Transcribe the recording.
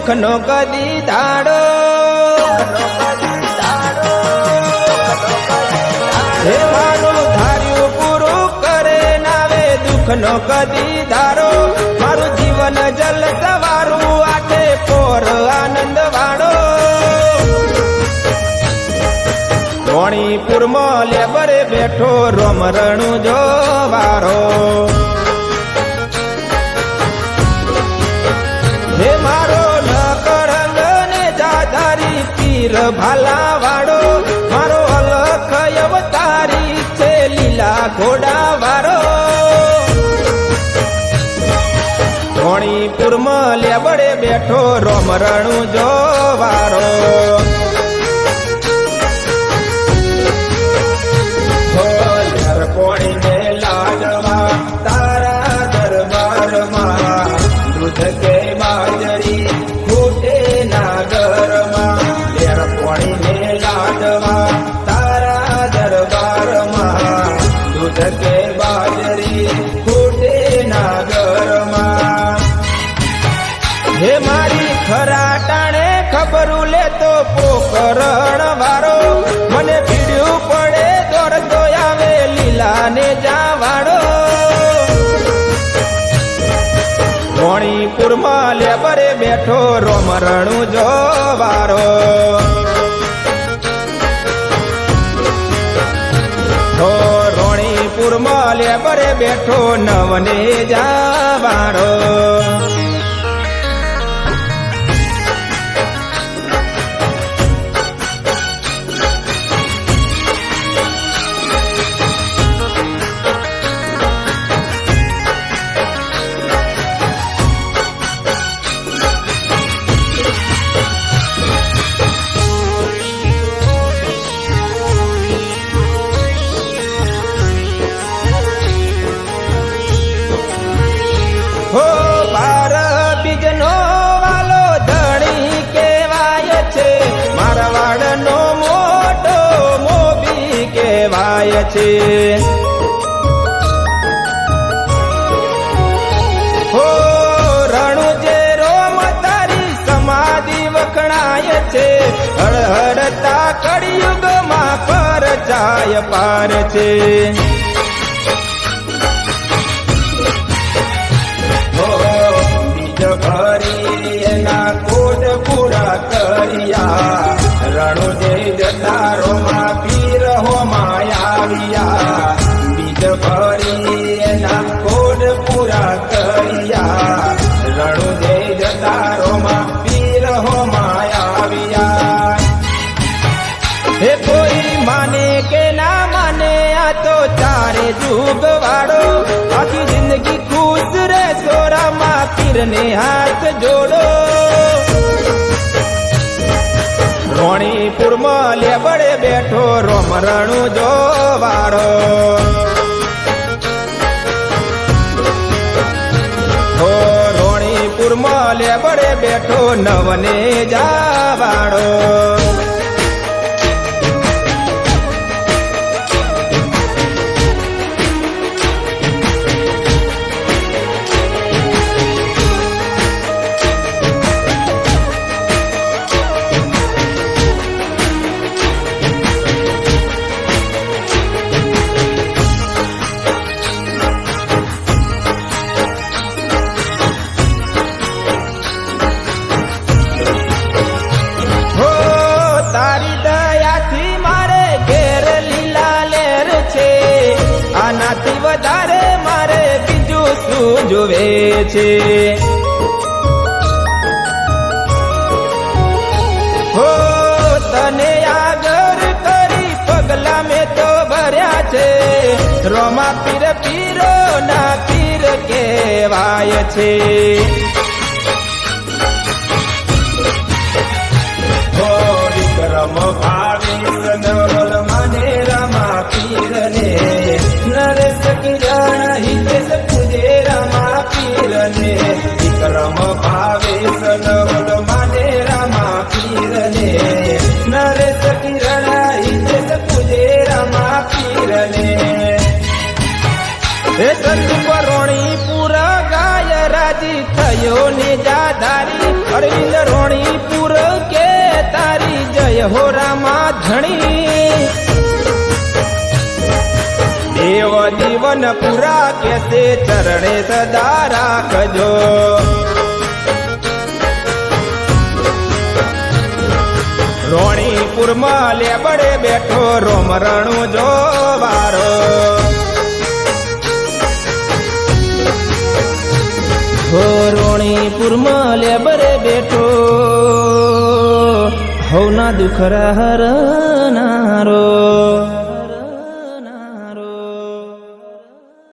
દુઃખનો કદી દાડો હે મારું ધાર્યું પૂરું કરે નાવે દુઃખનો કદી દારો મારું જીવન જલ સવારું આટે પોર આનંદ વાળો ધોણીપુરમાં લેબરે બેઠો રોમરણું જો વારો હે મારો નકળંગ ને જાધારી પીર ભાલા વાળો મારો અલખ અવતારી છે લીલા ઘોડા વાળો ધોણીપુરમાં લેબડે બેઠો રોમરણું જો વારો કોણીને લાડવા તારા દરબારમાં દૂધ કે બાજરી ખૂટે ના ઘરમાં લેર કોણીને લાડવા તારા દરબારમાં દૂધ કે બાજરી ખૂટે ના ઘરમાં હે મારી ખરા ટાણે ખબરું લેતો પોકરણ વાળો મને પીડ્યું પડે દોડતો આવે લીલા ને જાવાડો ધોણીપુરમાં લેબરે બેઠો રોમરણું જો વારો ધોણીપુરમાં લેબરે બેઠો નવને જાવાડો મારવાડનો મોટો મોભી કહેવાય છે હો રણુજે રોમ તારી સમાધિ વખણાય છે હળહળતા કળિયુગમાં પરચાય પાર છે બીજ ભરી એના કોટ પૂરા કર્યા રણુજે જતારોમાં પીર હોમાં આવ્યા બીજ ભરી એના કોડ પૂરા કર્યા રણુજે જતારોમાં પીર હોમાં આવ્યા હે કોઈ માને કે ના માને આ તો ચારે જુગ વાળો આખી જિંદગી ખુશ રે સોરામાં પીરને હાથ જોડો ધોણીપુરમાં લેબડે બેઠો રોમરણું જો વાળો ધોણીપુરમાં લેબડે બેઠો નવને જાવાડો આનાથી વધારે મારે બીજું શું જોવે છે હો તને આગળ કરી પગલા મેં તો ભર્યા છે રોમા પીર પીરો ના પીર કહેવાય છે હો વિક્રમ ભાવી નવલ મને રમા પીર ને નરેશ કિરણ હિતેશ પૂજે રમા પીર ને વિક્રમ ભાવેશ નવલ મને રમા પીર ને નરેશ કિરણ હિતેશ પૂજે રમા પીર ને હે સંત પરોણી પૂરા ગાય રાજી થયો ને જાધારી અરવિંદ રોણીપુર કે તારી જય હો રામા ધણી દેવ જીવન પુરા કેસે ચરણે સદા રાખજો રોણીપુરમાં લેબડે બેઠો રોમરણું જો વારો હો રોણીપુરમાં લેબડે બેઠો હવના દુખરા હરનારો